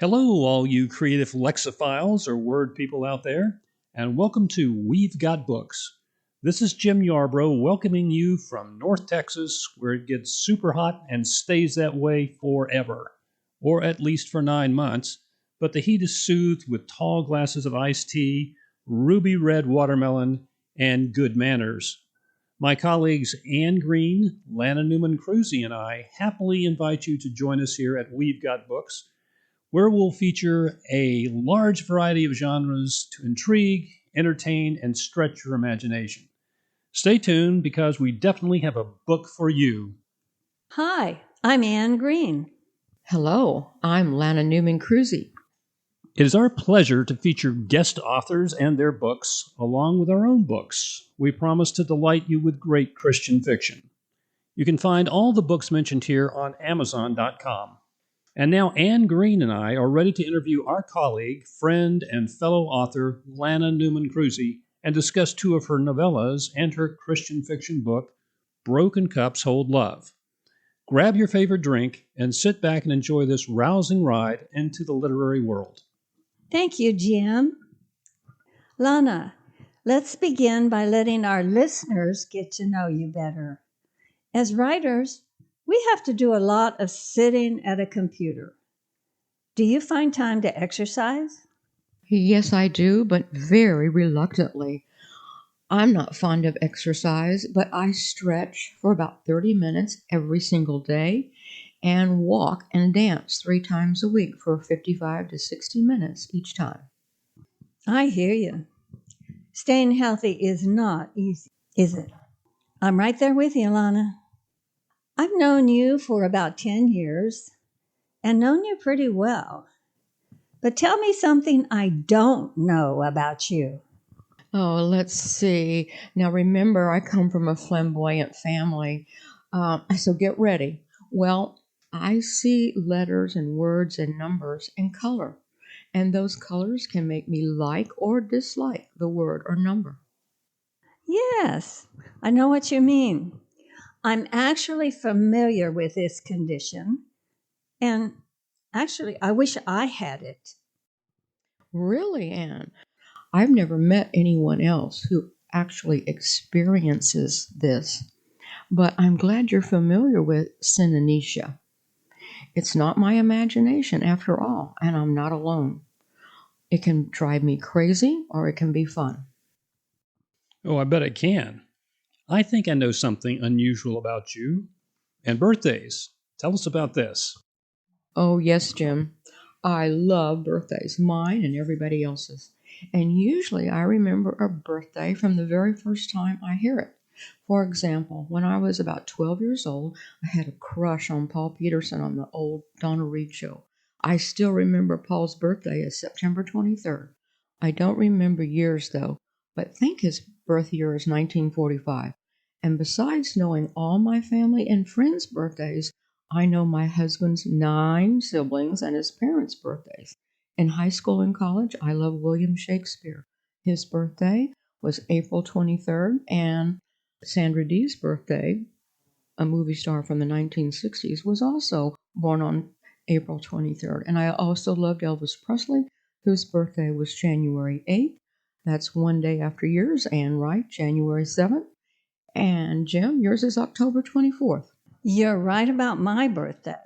Hello, all you creative lexophiles or word people out there, and welcome to We've Got Books. This is Jim Yarbrough welcoming you from North Texas, where it gets super hot and stays that way forever, or at least for 9 months, but the heat is soothed with tall glasses of iced tea, ruby red watermelon, and good manners. My colleagues Anne Green, Lana Newman Kruse, and I happily invite you to join us here at We've Got Books, where we'll feature a large variety of genres to intrigue, entertain, and stretch your imagination. Stay tuned because we definitely have a book for you. Hi, I'm Anne Green. Hello, I'm Lana Newman Kruse. It is our pleasure to feature guest authors and their books, along with our own books. We promise to delight you with great Christian fiction. You can find all the books mentioned here on Amazon.com. And now Anne Green and I are ready to interview our colleague, friend, and fellow author, Lana Newman Kruse, and discuss two of her novellas and her Christian fiction book, Broken Cups Hold Love. Grab your favorite drink and sit back and enjoy this rousing ride into the literary world. Thank you, Jim. Lana, let's begin by letting our listeners get to know you better. As writers, we have to do a lot of sitting at a computer. Do you find time to exercise? Yes, I do, but very reluctantly. I'm not fond of exercise, but I stretch for about 30 minutes every single day and walk and dance 3 times a week for 55 to 60 minutes each time. I hear you. Staying healthy is not easy, is it? I'm right there with you, Lana. I've known you for about 10 years and known you pretty well. But tell me something I don't know about you. Oh, let's see. Now remember, I come from a flamboyant family, so get ready. Well, I see letters and words and numbers in color, and those colors can make me like or dislike the word or number. Yes, I know what you mean. I'm actually familiar with this condition, and actually, I wish I had it. Really, Anne? I've never met anyone else who actually experiences this, but I'm glad you're familiar with synesthesia. It's not my imagination after all, and I'm not alone. It can drive me crazy or it can be fun. Oh, I bet it can. I think I know something unusual about you. And birthdays. Tell us about this. Oh, yes, Jim. I love birthdays, mine and everybody else's. And usually I remember a birthday from the very first time I hear it. For example, when I was about 12 years old, I had a crush on Paul Peterson on the old Donna Reed show. I still remember Paul's birthday as September 23rd. I don't remember years though, but think his birth year is 1945. And besides knowing all my family and friends' birthdays, I know my husband's 9 siblings and his parents' birthdays. In high school and college, I love William Shakespeare. His birthday was April 23rd, and Sandra Dee's birthday, a movie star from the 1960s, was also born on April 23rd. And I also loved Elvis Presley, whose birthday was January 8th. That's one day after yours, Anne, right? January 7th. And Jim, yours is October 24th. You're right about my birthday.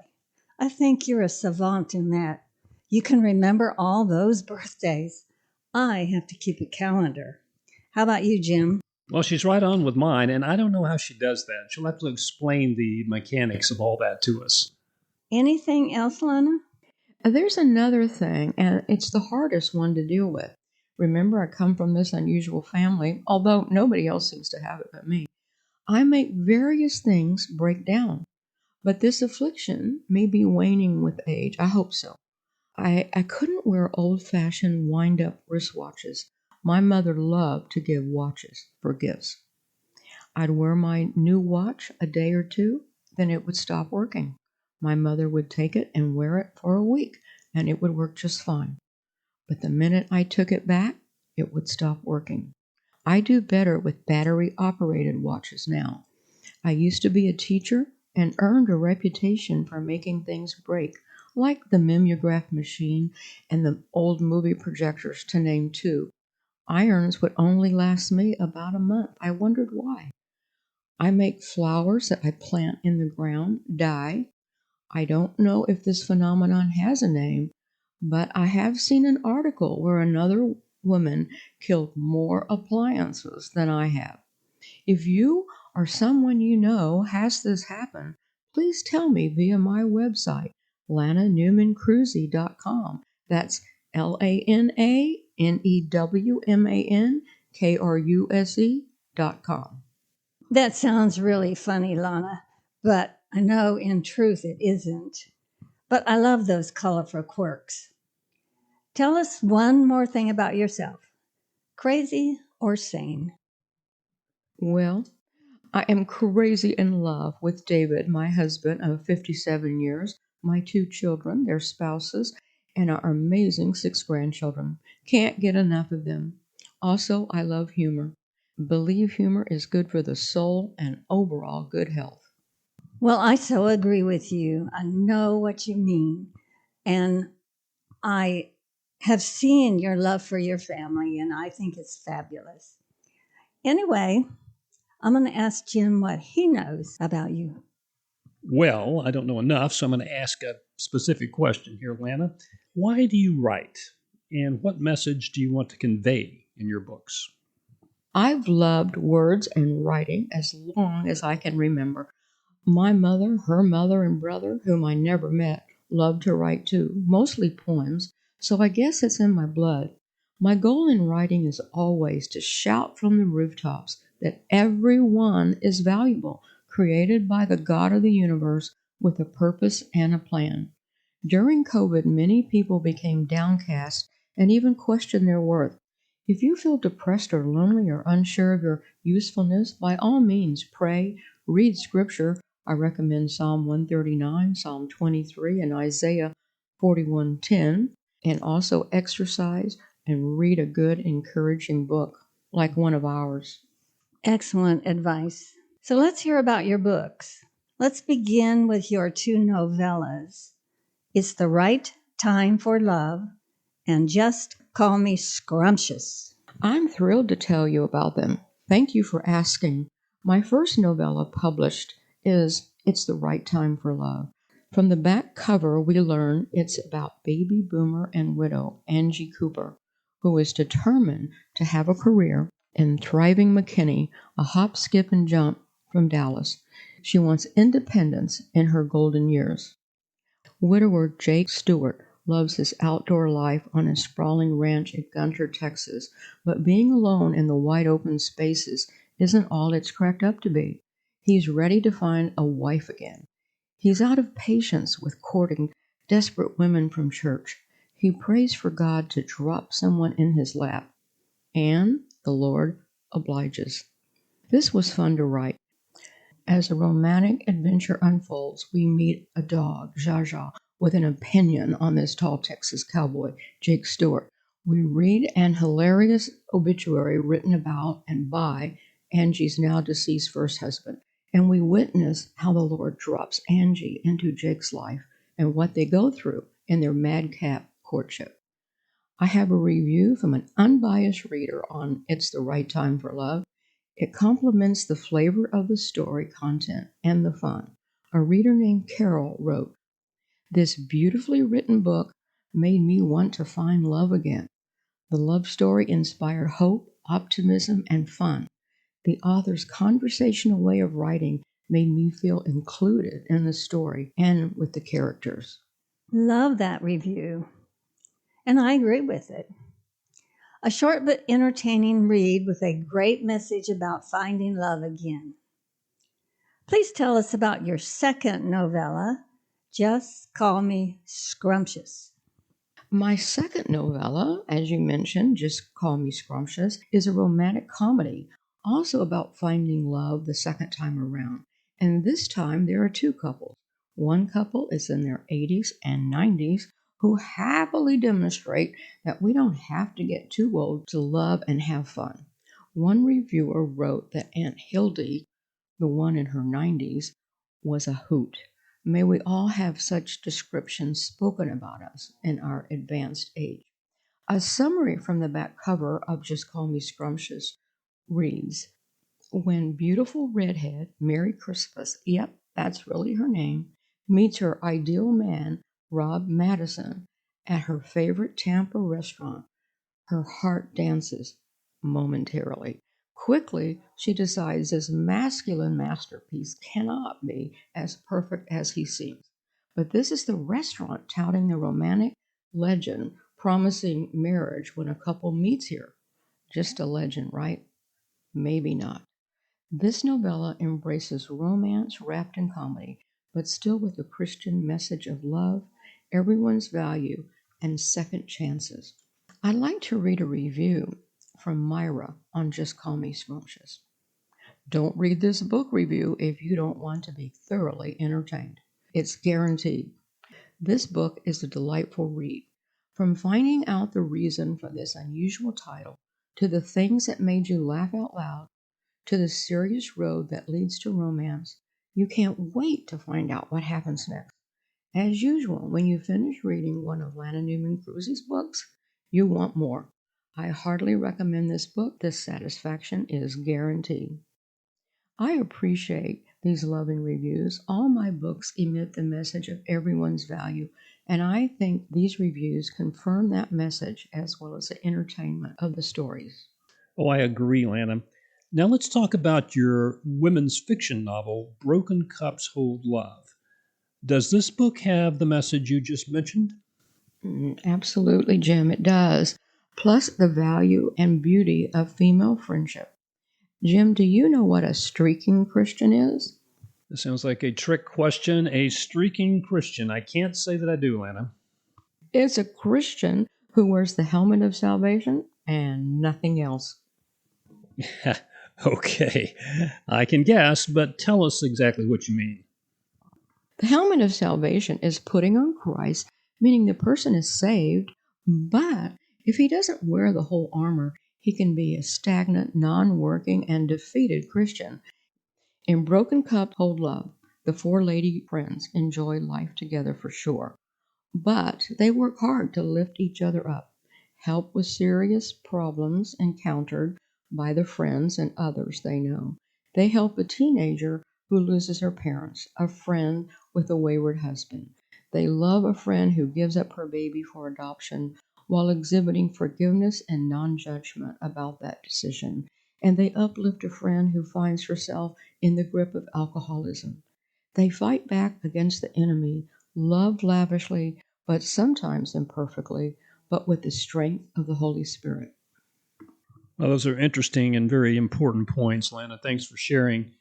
I think you're a savant in that. You can remember all those birthdays. I have to keep a calendar. How about you, Jim? Well, she's right on with mine, and I don't know how she does that. She'll have to explain the mechanics of all that to us. Anything else, Lana? There's another thing, and it's the hardest one to deal with. Remember, I come from this unusual family, although nobody else seems to have it but me. I make various things break down, but this affliction may be waning with age. I hope so. I couldn't wear old-fashioned wind-up wristwatches. My mother loved to give watches for gifts. I'd wear my new watch a day or two, then it would stop working. My mother would take it and wear it for a week, and it would work just fine. But the minute I took it back, it would stop working. I do better with battery-operated watches now. I used to be a teacher and earned a reputation for making things break like the mimeograph machine and the old movie projectors, to name two. Irons would only last me about a month. I wondered why. I make flowers that I plant in the ground die. I don't know if this phenomenon has a name, but I have seen an article where another woman killed more appliances than I have. If you or someone you know has this happen, please tell me via my website, lananewmankruse.com. That's LANANEWMANKRUSE.com. That sounds really funny, Lana, but I know in truth it isn't. But I love those colorful quirks. Tell us one more thing about yourself. Crazy or sane? Well, I am crazy in love with David, my husband of 57 years, my two children, their spouses, and our amazing 6 grandchildren. Can't get enough of them. Also, I love humor. Believe humor is good for the soul and overall good health. Well, I so agree with you. I know what you mean. And I have seen your love for your family, and I think it's fabulous. Anyway, I'm going to ask Jim what he knows about you. Well, I don't know enough, so I'm going to ask a specific question here, Lana. Why do you write? And what message do you want to convey in your books? I've loved words and writing as long as I can remember. My mother, her mother, and brother, whom I never met, loved to write too, mostly poems, so I guess it's in my blood. My goal in writing is always to shout from the rooftops that everyone is valuable, created by the God of the universe with a purpose and a plan. During COVID, many people became downcast and even questioned their worth. If you feel depressed or lonely or unsure of your usefulness, by all means pray, read scripture. I recommend Psalm 139, Psalm 23, and Isaiah 41:10, and also exercise and read a good, encouraging book like one of ours. Excellent advice. So let's hear about your books. Let's begin with your two novellas. It's the Right Time for Love and Just Call Me Scrumptious. I'm thrilled to tell you about them. Thank you for asking. My first novella published is It's the Right Time for Love. From the back cover, we learn it's about baby boomer and widow Angie Cooper, who is determined to have a career in thriving McKinney, a hop, skip, and jump from Dallas. She wants independence in her golden years. Widower Jake Stewart loves his outdoor life on his sprawling ranch in Gunter, Texas, but being alone in the wide open spaces isn't all it's cracked up to be. He's ready to find a wife again. He's out of patience with courting desperate women from church. He prays for God to drop someone in his lap, and the Lord obliges. This was fun to write. As the romantic adventure unfolds, we meet a dog, Jaja, with an opinion on this tall Texas cowboy, Jake Stewart. We read an hilarious obituary written about and by Angie's now deceased first husband, and we witness how the Lord drops Angie into Jake's life and what they go through in their madcap courtship. I have a review from an unbiased reader on It's the Right Time for Love. It complements the flavor of the story content and the fun. A reader named Carol wrote, "This beautifully written book made me want to find love again. The love story inspired hope, optimism, and fun. The author's conversational way of writing made me feel included in the story and with the characters." Love that review. And I agree with it. A short but entertaining read with a great message about finding love again. Please tell us about your second novella, Just Call Me Scrumptious. My second novella, as you mentioned, Just Call Me Scrumptious, is a romantic comedy, also about finding love the second time around. And this time there are two couples. One couple is in their 80s and 90s who happily demonstrate that we don't have to get too old to love and have fun. One reviewer wrote that Aunt Hildy, the one in her 90s, was a hoot. May we all have such descriptions spoken about us in our advanced age. A summary from the back cover of Just Call Me Scrumptious reads, when beautiful redhead Mary Crispus, yep, that's really her name, meets her ideal man, Rob Madison, at her favorite Tampa restaurant, her heart dances momentarily. Quickly, she decides this masculine masterpiece cannot be as perfect as he seems. But this is the restaurant touting the romantic legend promising marriage when a couple meets here. Just a legend, right? Maybe not. This novella embraces romance wrapped in comedy, but still with a Christian message of love, everyone's value, and second chances. I'd like to read a review from Myra on Just Call Me Scrumptious. Don't read this book review if you don't want to be thoroughly entertained. It's guaranteed. This book is a delightful read. From finding out the reason for this unusual title, to the things that made you laugh out loud, to the serious road that leads to romance, you can't wait to find out what happens next. As usual, when you finish reading one of Lana Newman Kruse's books, you want more. I heartily recommend this book. The satisfaction is guaranteed. I appreciate these loving reviews. All my books emit the message of everyone's value, and I think these reviews confirm that message as well as the entertainment of the stories. Oh, I agree, Lana. Now let's talk about your women's fiction novel, Broken Cups Hold Love. Does this book have the message you just mentioned? Absolutely, Jim, it does. Plus the value and beauty of female friendship. Jim, do you know what a streaking Christian is? This sounds like a trick question. A streaking Christian. I can't say that I do, Lana. It's a Christian who wears the helmet of salvation and nothing else. Okay, I can guess, but tell us exactly what you mean. The helmet of salvation is putting on Christ, meaning the person is saved, but if he doesn't wear the whole armor, he can be a stagnant, non working, and defeated Christian. In Broken Cup Hold Love, the four lady friends enjoy life together for sure, but they work hard to lift each other up, help with serious problems encountered by the friends and others they know. They help a teenager who loses her parents, a friend with a wayward husband. They love a friend who gives up her baby for adoption while exhibiting forgiveness and non judgment about that decision. And they uplift a friend who finds herself in the grip of alcoholism. They fight back against the enemy, love lavishly, but sometimes imperfectly, but with the strength of the Holy Spirit. Well, those are interesting and very important points, Lana. Thanks for sharing.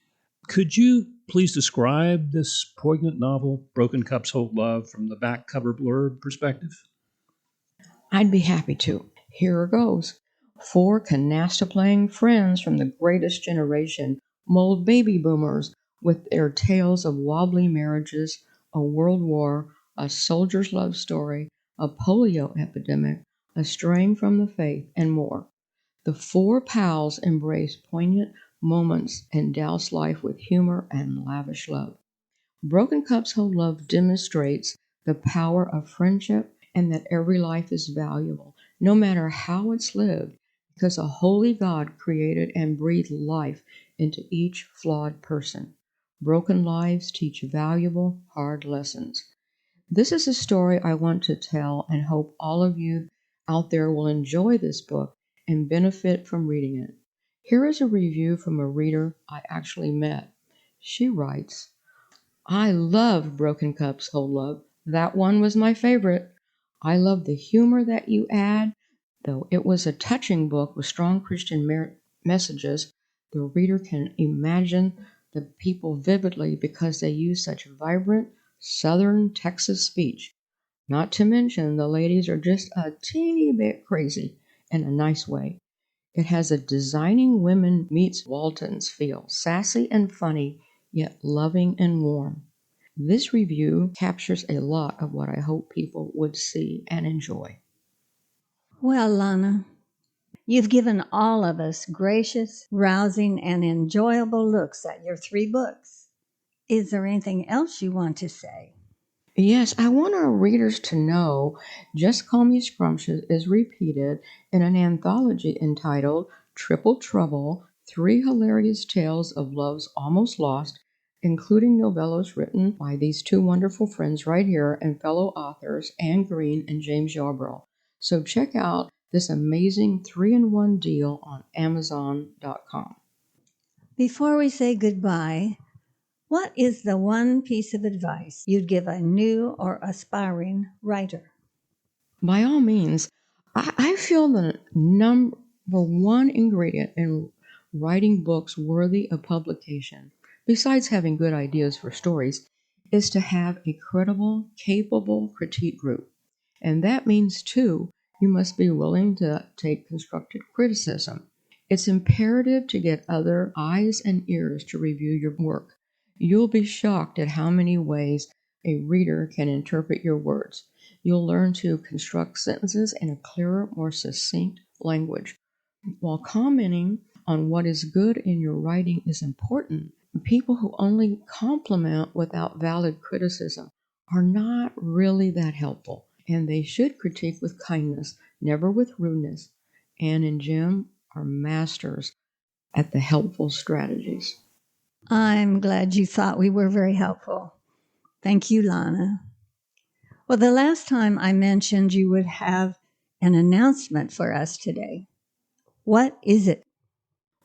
Could you please describe this poignant novel, Broken Cups Hold Love, from the back cover blurb perspective? I'd be happy to. Here goes. Four canasta-playing friends from the greatest generation mold baby boomers with their tales of wobbly marriages, a world war, a soldier's love story, a polio epidemic, a straying from the faith, and more. The four pals embrace poignant moments and douse life with humor and lavish love. Broken Cups Hold Love demonstrates the power of friendship and that every life is valuable, no matter how it's lived, because a holy God created and breathed life into each flawed person. Broken lives teach valuable, hard lessons. This is a story I want to tell and hope all of you out there will enjoy this book and benefit from reading it. Here is a review from a reader I actually met. She writes, I love Broken Cups Hold Love. That one was my favorite. I love the humor that you add. Though it was a touching book with strong Christian messages, the reader can imagine the people vividly because they use such vibrant Southern Texas speech. Not to mention, the ladies are just a teeny bit crazy in a nice way. It has a designing women meets Walton's feel, sassy and funny, yet loving and warm. This review captures a lot of what I hope people would see and enjoy. Well, Lana, you've given all of us gracious, rousing, and enjoyable looks at your three books. Is there anything else you want to say? Yes, I want our readers to know Just Call Me Scrumptious is repeated in an anthology entitled Triple Trouble, Three Hilarious Tales of Love's Almost Lost, including novellas written by these two wonderful friends right here and fellow authors Anne Green and James Yarbrough. So check out this amazing 3-in-1 deal on Amazon.com. Before we say goodbye, what is the one piece of advice you'd give a new or aspiring writer? By all means, I feel the number one ingredient in writing books worthy of publication, besides having good ideas for stories, is to have a credible, capable critique group. And that means, too, you must be willing to take constructive criticism. It's imperative to get other eyes and ears to review your work. You'll be shocked at how many ways a reader can interpret your words. You'll learn to construct sentences in a clearer, more succinct language. While commenting on what is good in your writing is important, people who only compliment without valid criticism are not really that helpful, and they should critique with kindness, never with rudeness. Anne and Jim are masters at the helpful strategies. I'm glad you thought we were very helpful. Thank you, Lana. Well, the last time I mentioned you would have an announcement for us today. What is it?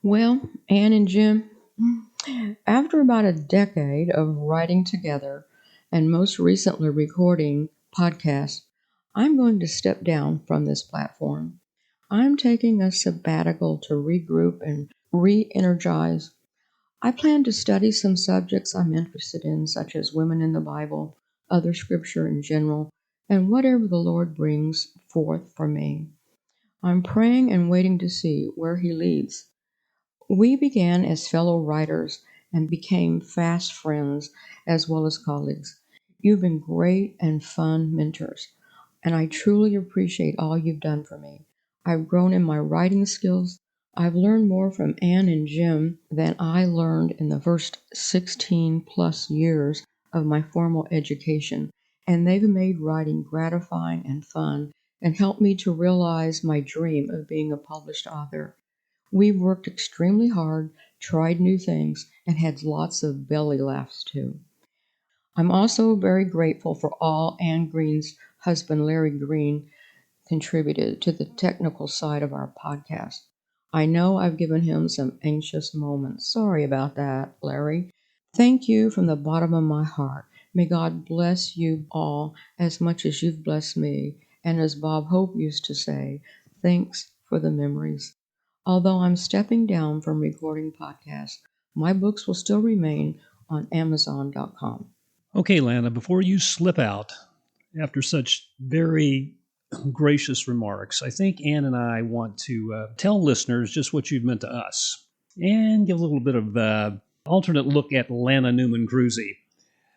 Well, Anne and Jim, after about a decade of writing together and most recently recording podcasts, I'm going to step down from this platform. I'm taking a sabbatical to regroup and re energize. I plan to study some subjects I'm interested in, such as women in the Bible, other scripture in general, and whatever the Lord brings forth for me. I'm praying and waiting to see where He leads. We began as fellow writers and became fast friends as well as colleagues. You've been great and fun mentors, and I truly appreciate all you've done for me. I've grown in my writing skills. I've learned more from Anne and Jim than I learned in the first 16 plus years of my formal education, and they've made writing gratifying and fun and helped me to realize my dream of being a published author. We've worked extremely hard, tried new things, and had lots of belly laughs too. I'm also very grateful for all Anne Green's husband, Larry Green, contributed to the technical side of our podcast. I know I've given him some anxious moments. Sorry about that, Larry. Thank you from the bottom of my heart. May God bless you all as much as you've blessed me. And as Bob Hope used to say, thanks for the memories. Although I'm stepping down from recording podcasts, my books will still remain on Amazon.com. Okay, Lana, before you slip out, after such very gracious remarks, I think Anne and I want to tell listeners just what you've meant to us and give a little bit of alternate look at Lana Newman Kruse.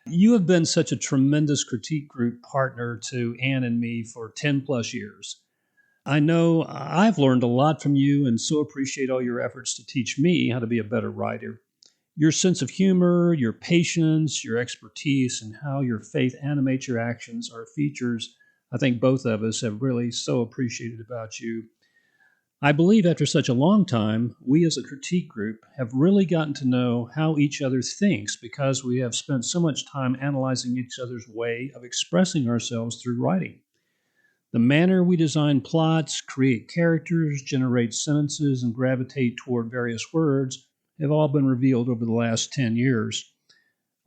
You have been such a tremendous critique group partner to Anne and me for 10 plus years. I know I've learned a lot from you and so appreciate all your efforts to teach me how to be a better writer. Your sense of humor, your patience, your expertise, and how your faith animates your actions are features I think both of us have really so appreciated about you. I believe after such a long time, we as a critique group have really gotten to know how each other thinks because we have spent so much time analyzing each other's way of expressing ourselves through writing. The manner we design plots, create characters, generate sentences, and gravitate toward various words have all been revealed over the last 10 years.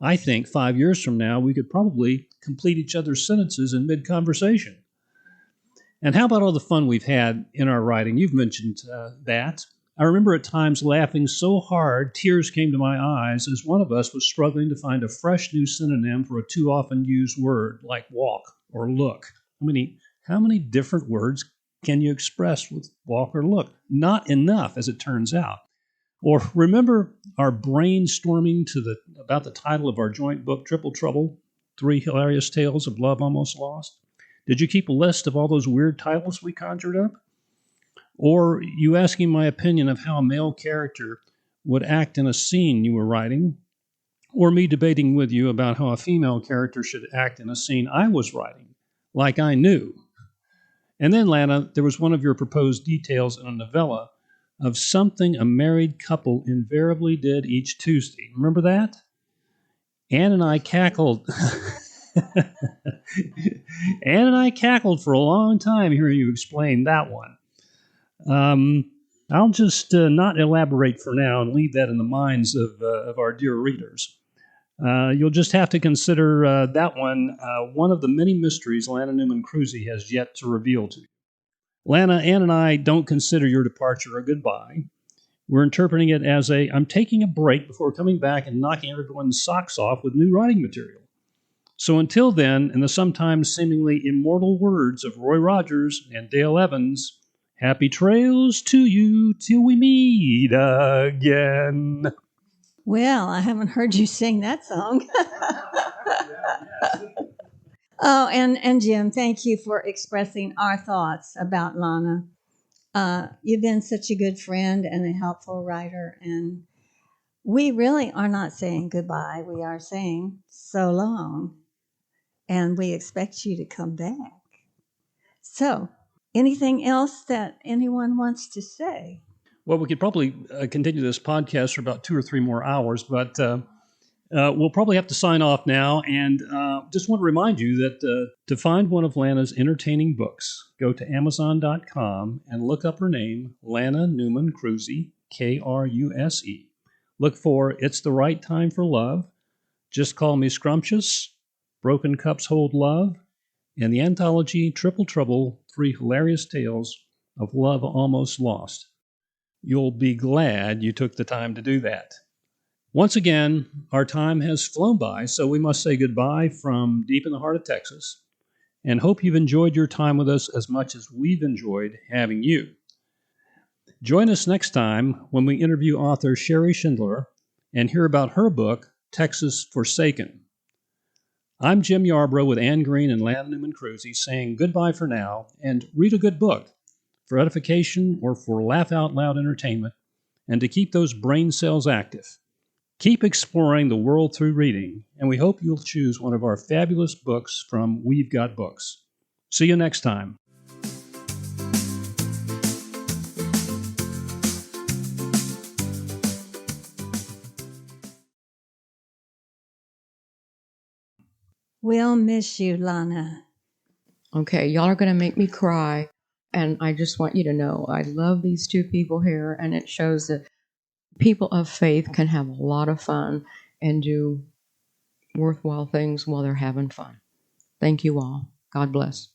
I think 5 years from now, we could probably complete each other's sentences in mid-conversation. And how about all the fun we've had in our writing? You've mentioned that. I remember at times laughing so hard, tears came to my eyes as one of us was struggling to find a fresh new synonym for a too often used word like walk or look. How many different words can you express with walk or look? Not enough, as it turns out. Or remember our brainstorming about the title of our joint book, Triple Trouble, Three Hilarious Tales of Love Almost Lost? Did you keep a list of all those weird titles we conjured up? Or you asking my opinion of how a male character would act in a scene you were writing? or me debating with you about how a female character should act in a scene I was writing, like I knew. And then, Lana, there was one of your proposed details in a novella of something a married couple invariably did each Tuesday. Remember that? Anne and I cackled. Anne and I cackled for a long time hearing you explain that one. I'll just not elaborate for now and leave that in the minds of our dear readers. You'll just have to consider that one of the many mysteries Lana Newman Kruse has yet to reveal to you. Lana, Ann and I don't consider your departure a goodbye. We're interpreting it as I'm taking a break before coming back and knocking everyone's socks off with new writing material. So until then, in the sometimes seemingly immortal words of Roy Rogers and Dale Evans, happy trails to you till we meet again. Well, I haven't heard you sing that song. Oh, and Jim, thank you for expressing our thoughts about Lana. You've been such a good friend and a helpful writer, and we really are not saying goodbye. We are saying so long, and we expect you to come back. So, anything else that anyone wants to say? Well, we could probably continue this podcast for about 2 or 3 more hours, but we'll probably have to sign off now. And just want to remind you that to find one of Lana's entertaining books, go to Amazon.com and look up her name, Lana Newman Kruse, Kruse. Look for It's the Right Time for Love, Just Call Me Scrumptious, Broken Cups Hold Love, and the anthology Triple Trouble, 3 Hilarious Tales of Love Almost Lost. You'll be glad you took the time to do that. Once again, our time has flown by, so we must say goodbye from deep in the heart of Texas, and hope you've enjoyed your time with us as much as we've enjoyed having you. Join us next time when we interview author Sherry Schindler and hear about her book, Texas Forsaken. I'm Jim Yarbrough with Ann Green and Lana Newman Kruse saying goodbye for now, and read a good book for edification or for laugh-out-loud entertainment, and to keep those brain cells active. Keep exploring the world through reading, and we hope you'll choose one of our fabulous books from We've Got Books. See you next time. We'll miss you, Lana. Okay, y'all are going to make me cry. And I just want you to know I love these 2 people here, and it shows that people of faith can have a lot of fun and do worthwhile things while they're having fun. Thank you all. God bless.